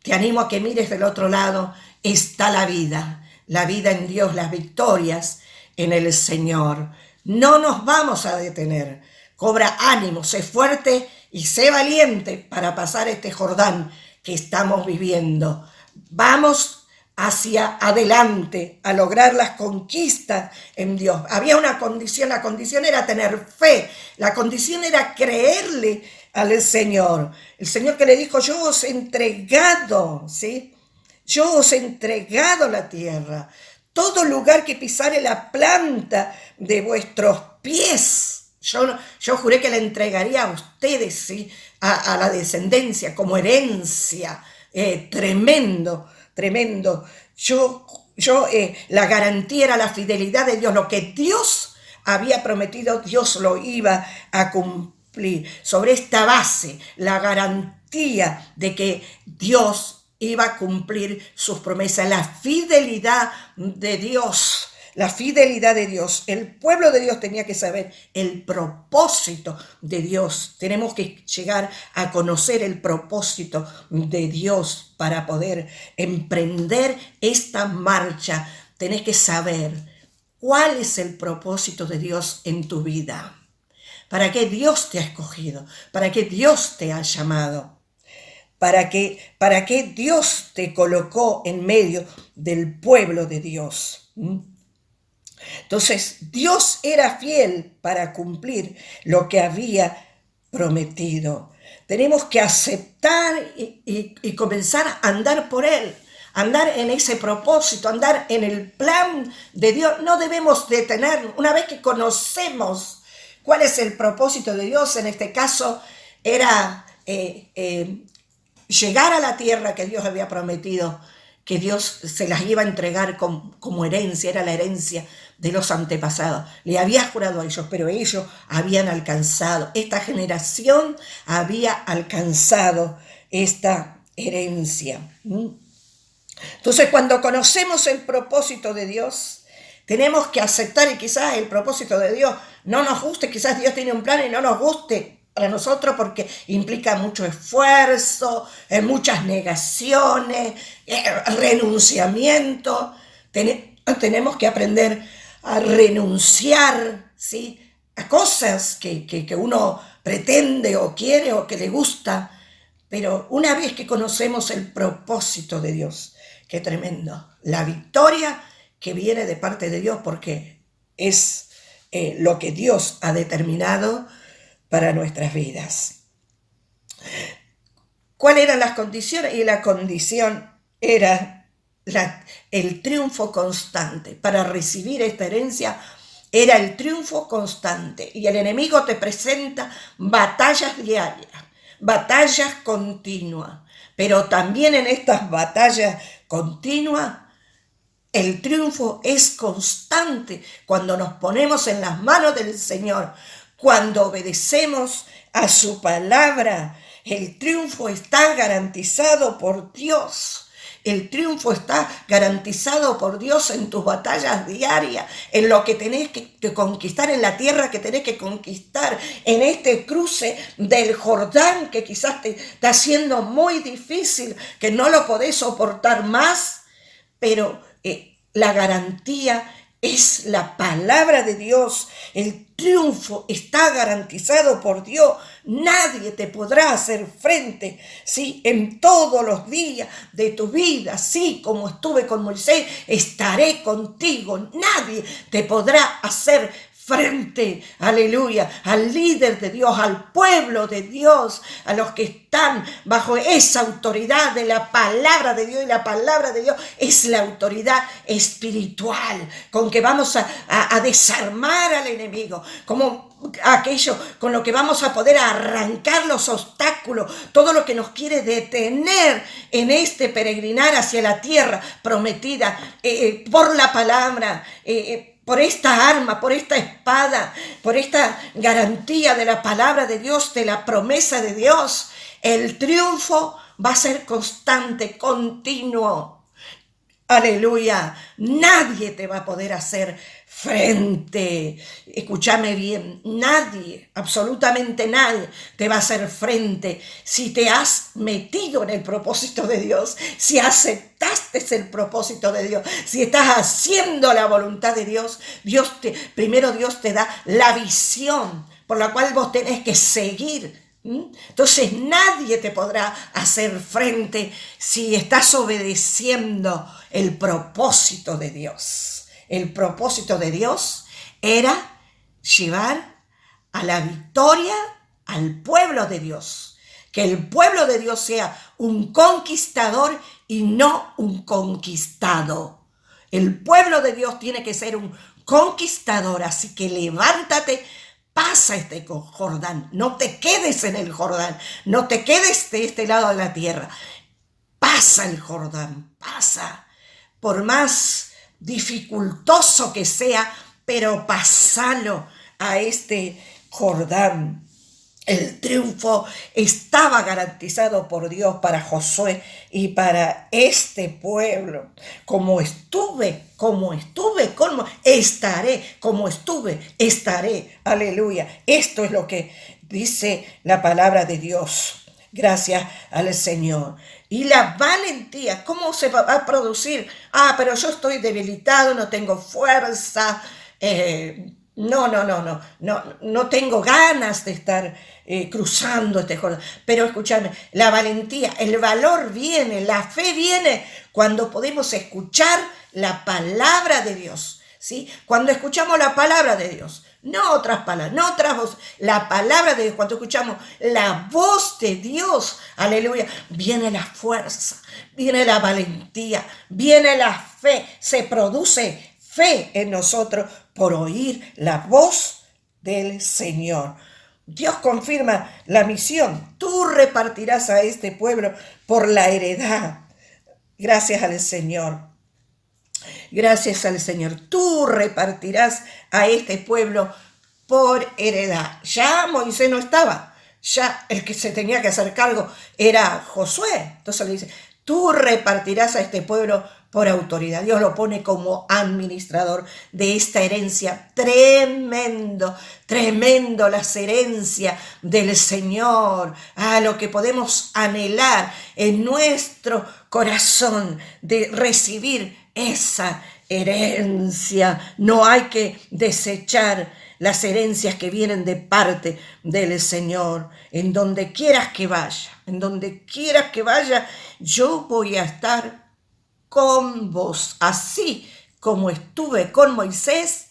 te animo a que mires del otro lado. Está la vida en Dios, las victorias en el Señor. No nos vamos a detener. Cobra ánimo, sé fuerte y sé valiente para pasar este Jordán que estamos viviendo. Vamos hacia adelante a lograr las conquistas en Dios. Había una condición, la condición era tener fe, la condición era creerle al Señor. El Señor que le dijo, yo os he entregado, ¿sí? Yo os he entregado la tierra, todo lugar que pisare la planta de vuestros pies. Yo juré que le entregaría a ustedes, ¿sí? a la descendencia como herencia. Tremendo. La garantía era la fidelidad de Dios. Lo que Dios había prometido, Dios lo iba a cumplir. Sobre esta base, la garantía de que Dios iba a cumplir sus promesas, la fidelidad de Dios. La fidelidad de Dios. El pueblo de Dios tenía que saber el propósito de Dios. Tenemos que llegar a conocer el propósito de Dios para poder emprender esta marcha. Tenés que saber cuál es el propósito de Dios en tu vida. ¿Para qué Dios te ha escogido? ¿Para qué Dios te ha llamado? ¿Para qué Dios te colocó en medio del pueblo de Dios? Entonces, Dios era fiel para cumplir lo que había prometido. Tenemos que aceptar y comenzar a andar por Él, andar en ese propósito, andar en el plan de Dios. No debemos detenernos. Una vez que conocemos cuál es el propósito de Dios, en este caso era llegar a la tierra que Dios había prometido, que Dios se las iba a entregar como herencia, era la herencia de los antepasados. Le había jurado a ellos, pero ellos habían alcanzado, esta generación había alcanzado esta herencia. Entonces, cuando conocemos el propósito de Dios, tenemos que aceptar, y quizás el propósito de Dios no nos guste, quizás Dios tiene un plan y no nos guste para nosotros porque implica mucho esfuerzo, muchas negaciones, renunciamiento. Tenemos que aprender a renunciar, ¿sí? A cosas que uno pretende o quiere o que le gusta, pero una vez que conocemos el propósito de Dios, qué tremendo, la victoria que viene de parte de Dios porque es lo que Dios ha determinado para nuestras vidas. ¿Cuáles eran las condiciones? Y la condición era el triunfo constante. Para recibir esta herencia era el triunfo constante. Y el enemigo te presenta batallas diarias, batallas continuas. Pero también en estas batallas continuas, el triunfo es constante cuando nos ponemos en las manos del Señor. Cuando obedecemos a su palabra, el triunfo está garantizado por Dios. El triunfo está garantizado por Dios en tus batallas diarias, en lo que tenés que conquistar, en la tierra que tenés que conquistar, en este cruce del Jordán que quizás te está haciendo muy difícil, que no lo podés soportar más, pero la garantía es la palabra de Dios. El triunfo está garantizado por Dios. Nadie te podrá hacer frente, ¿sí? En todos los días de tu vida, sí, como estuve con Moisés, estaré contigo. Nadie te podrá hacer frente, aleluya, al líder de Dios, al pueblo de Dios, a los que están bajo esa autoridad de la palabra de Dios. Y la palabra de Dios es la autoridad espiritual con que vamos a desarmar al enemigo, como aquello con lo que vamos a poder arrancar los obstáculos, todo lo que nos quiere detener en este peregrinar hacia la tierra prometida por la palabra, por esta arma, por esta espada, por esta garantía de la palabra de Dios, de la promesa de Dios. El triunfo va a ser constante, continuo. Aleluya. Nadie te va a poder hacer frente. Escúchame bien, nadie, absolutamente nadie te va a hacer frente si te has metido en el propósito de Dios, si aceptaste el propósito de Dios, si estás haciendo la voluntad de Dios. Primero Dios te da la visión por la cual vos tenés que seguir. Entonces nadie te podrá hacer frente si estás obedeciendo el propósito de Dios. El propósito de Dios era llevar a la victoria al pueblo de Dios. Que el pueblo de Dios sea un conquistador y no un conquistado. El pueblo de Dios tiene que ser un conquistador, así que levántate. Pasa este Jordán, no te quedes en el Jordán, no te quedes de este lado de la tierra. Pasa el Jordán, pasa, por más dificultoso que sea, pero pasalo a este Jordán. El triunfo estaba garantizado por Dios para Josué y para este pueblo. Como estuve, estaré. Aleluya. Esto es lo que dice la palabra de Dios. Gracias al Señor. Y la valentía, ¿cómo se va a producir? Pero yo estoy debilitado, no tengo fuerza. No tengo ganas de estar cruzando este Jordán. Pero escúchame, la valentía, el valor viene, la fe viene cuando podemos escuchar la palabra de Dios, ¿sí? Cuando escuchamos la palabra de Dios, no otras palabras, no otras voces, la palabra de Dios, cuando escuchamos la voz de Dios, aleluya, viene la fuerza, viene la valentía, viene la fe, se produce fe en nosotros por oír la voz del Señor. Dios confirma la misión. Tú repartirás a este pueblo por la heredad. Gracias al Señor. Gracias al Señor. Tú repartirás a este pueblo por heredad. Ya Moisés no estaba. Ya el que se tenía que hacer cargo era Josué. Entonces le dice, tú repartirás a este pueblo por autoridad. Dios lo pone como administrador de esta herencia. Tremendo las herencias del Señor. Lo que podemos anhelar en nuestro corazón de recibir esa herencia. No hay que desechar las herencias que vienen de parte del Señor. En donde quieras que vaya, yo voy a estar con vos. Así como estuve con Moisés,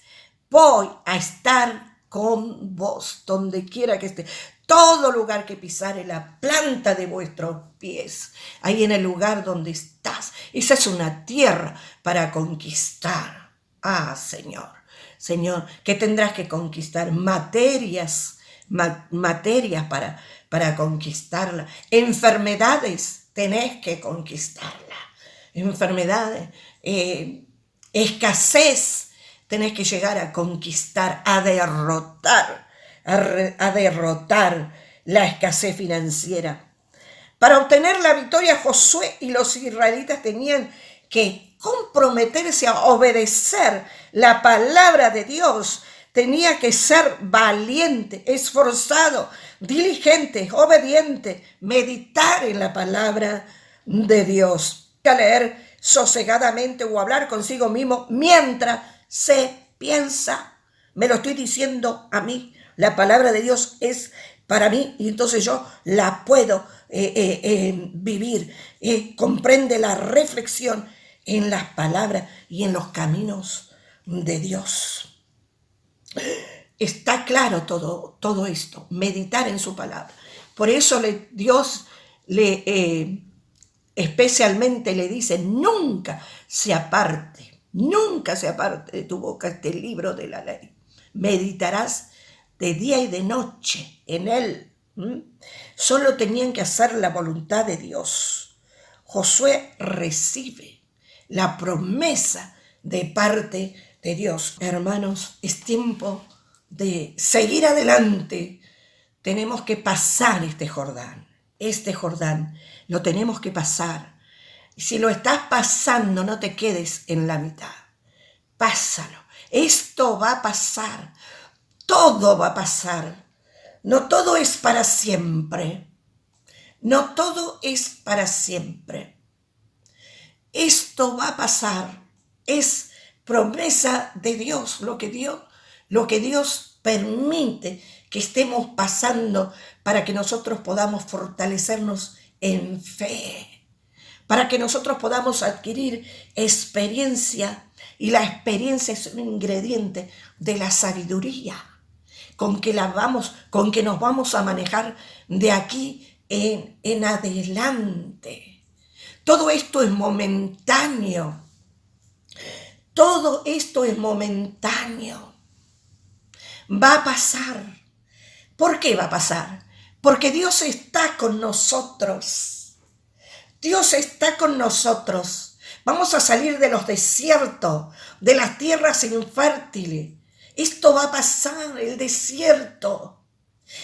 voy a estar con vos, donde quiera que esté. Todo lugar que pisare la planta de vuestros pies, ahí en el lugar donde estás. Esa es una tierra para conquistar. Señor, ¿qué tendrás que conquistar? Materias para conquistarla. Enfermedades, tenés que conquistarla. Enfermedades, escasez, tenés que llegar a conquistar, a derrotar la escasez financiera. Para obtener la victoria, Josué y los israelitas tenían que comprometerse a obedecer la palabra de Dios. Tenía que ser valiente, esforzado, diligente, obediente, meditar en la palabra de Dios. A leer sosegadamente o hablar consigo mismo mientras se piensa. Me lo estoy diciendo a mí. La palabra de Dios es para mí y entonces yo la puedo vivir. Comprende la reflexión en las palabras y en los caminos de Dios. Está claro todo esto, meditar en su palabra. Por eso Dios especialmente le dice, nunca se aparte de tu boca este libro de la ley. Meditarás de día y de noche en él. Solo tenían que hacer la voluntad de Dios. Josué recibe la promesa de parte de Dios. Hermanos, es tiempo de seguir adelante. Tenemos que pasar este Jordán lo tenemos que pasar. Y si lo estás pasando, no te quedes en la mitad. Pásalo. Esto va a pasar. Todo va a pasar. No todo es para siempre. No todo es para siempre. Esto va a pasar. Es promesa de Dios. Lo que Dios permite que estemos pasando para que nosotros podamos fortalecernos en fe, para que nosotros podamos adquirir experiencia, y la experiencia es un ingrediente de la sabiduría con que nos vamos a manejar de aquí en adelante. Todo esto es momentáneo. Todo esto es momentáneo. Va a pasar. ¿Por qué va a pasar? Porque Dios está con nosotros. Dios está con nosotros. Vamos a salir de los desiertos, de las tierras infértiles. Esto va a pasar, el desierto,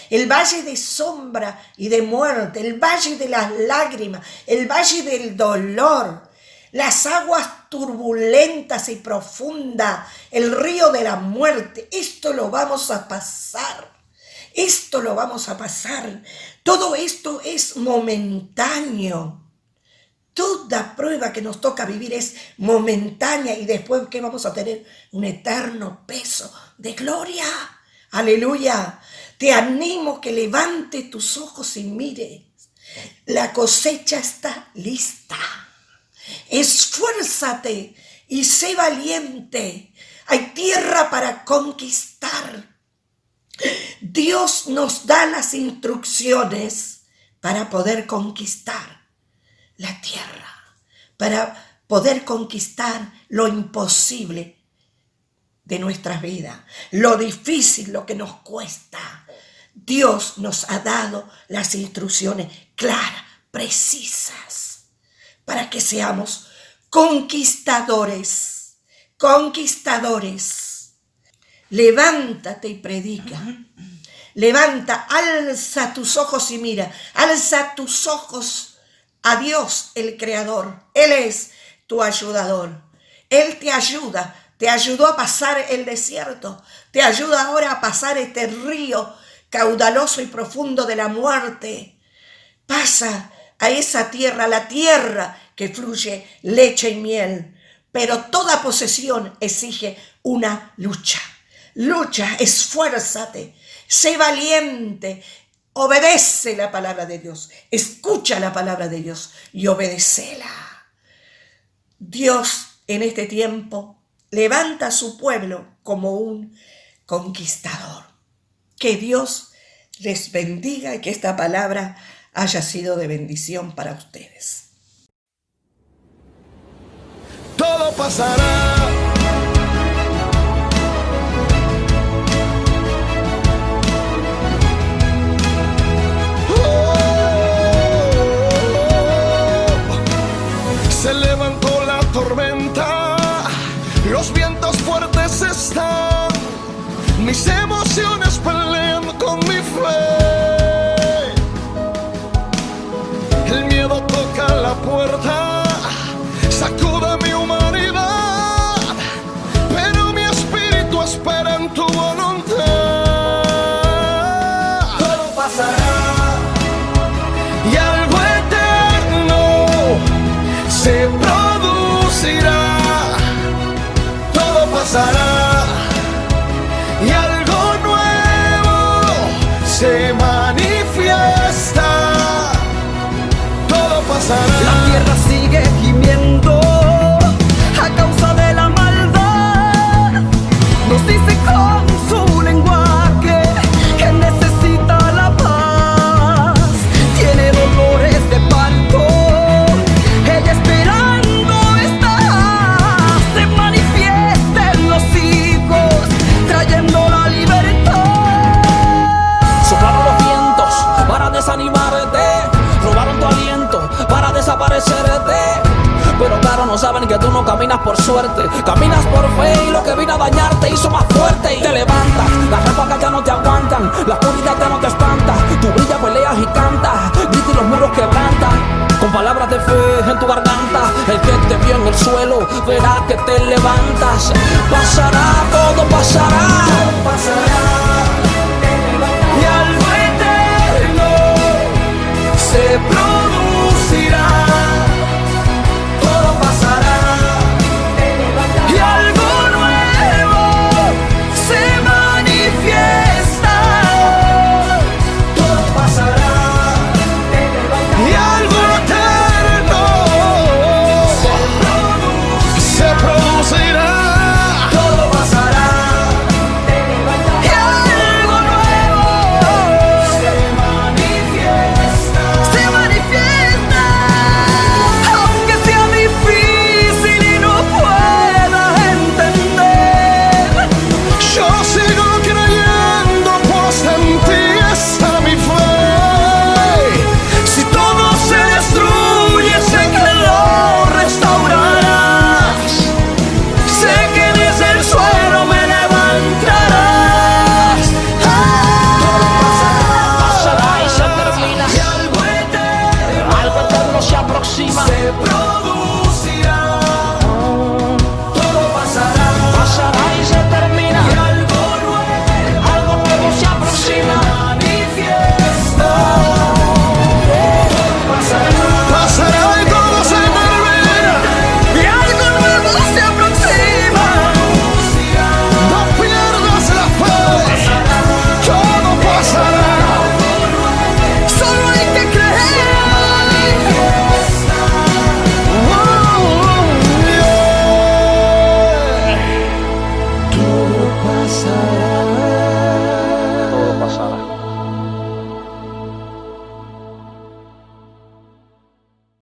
el valle de sombra y de muerte, el valle de las lágrimas, el valle del dolor, las aguas turbulentas y profundas, el río de la muerte. Esto lo vamos a pasar. Esto lo vamos a pasar. Todo esto es momentáneo. Toda prueba que nos toca vivir es momentánea y después que vamos a tener un eterno peso de gloria. Aleluya. Te animo que levante tus ojos y mire. La cosecha está lista. Esfuérzate y sé valiente. Hay tierra para conquistar. Dios nos da las instrucciones para poder conquistar la tierra, para poder conquistar lo imposible de nuestras vidas, lo difícil, lo que nos cuesta. Dios nos ha dado las instrucciones claras, precisas, para que seamos conquistadores. Levántate y predica. Levanta, alza tus ojos y mira. Alza tus ojos a Dios, el Creador. Él es tu ayudador. Él te ayudó a pasar el desierto. Te ayuda ahora a pasar este río caudaloso y profundo de la muerte. Pasa a esa tierra, la tierra que fluye leche y miel. Pero toda posesión exige una lucha. Lucha, esfuérzate, sé valiente, obedece la palabra de Dios, escucha la palabra de Dios y obedécela. Dios en este tiempo levanta a su pueblo como un conquistador. Que Dios les bendiga y que esta palabra haya sido de bendición para ustedes. Todo pasará. Se levantó la tormenta, los vientos fuertes están, mis emociones pelean con mi fe. El miedo toca la puerta, sacude mi humanidad, pero mi espíritu espera en tu voluntad. Todo pasará y algo eterno se producirá. Todo pasará. pasará y algo nuevo se manifiesta. Todo pasará. La tierra sigue gimiendo a causa de la maldad. Nos dice con su lenguaje que necesita la paz. Tiene dolores de parto, ella esperando está. Se manifiesten los hijos, trayendo la libertad. Soplaron los vientos para desanimarte, robaron tu aliento para desaparecerte. Pero claro, no saben que tú no caminas por suerte, caminas por fe, y lo que vino a dañarte hizo más fuerte. Y te levantas, las ráfagas ya no te aguantan, la oscuridad ya no te espanta. Tú brillas, peleas y cantas, gritas y los muros quebrantan. Con palabras de fe en tu garganta, el que te vio en el suelo verá que te levantas. Pasará, todo pasará. Todo pasará.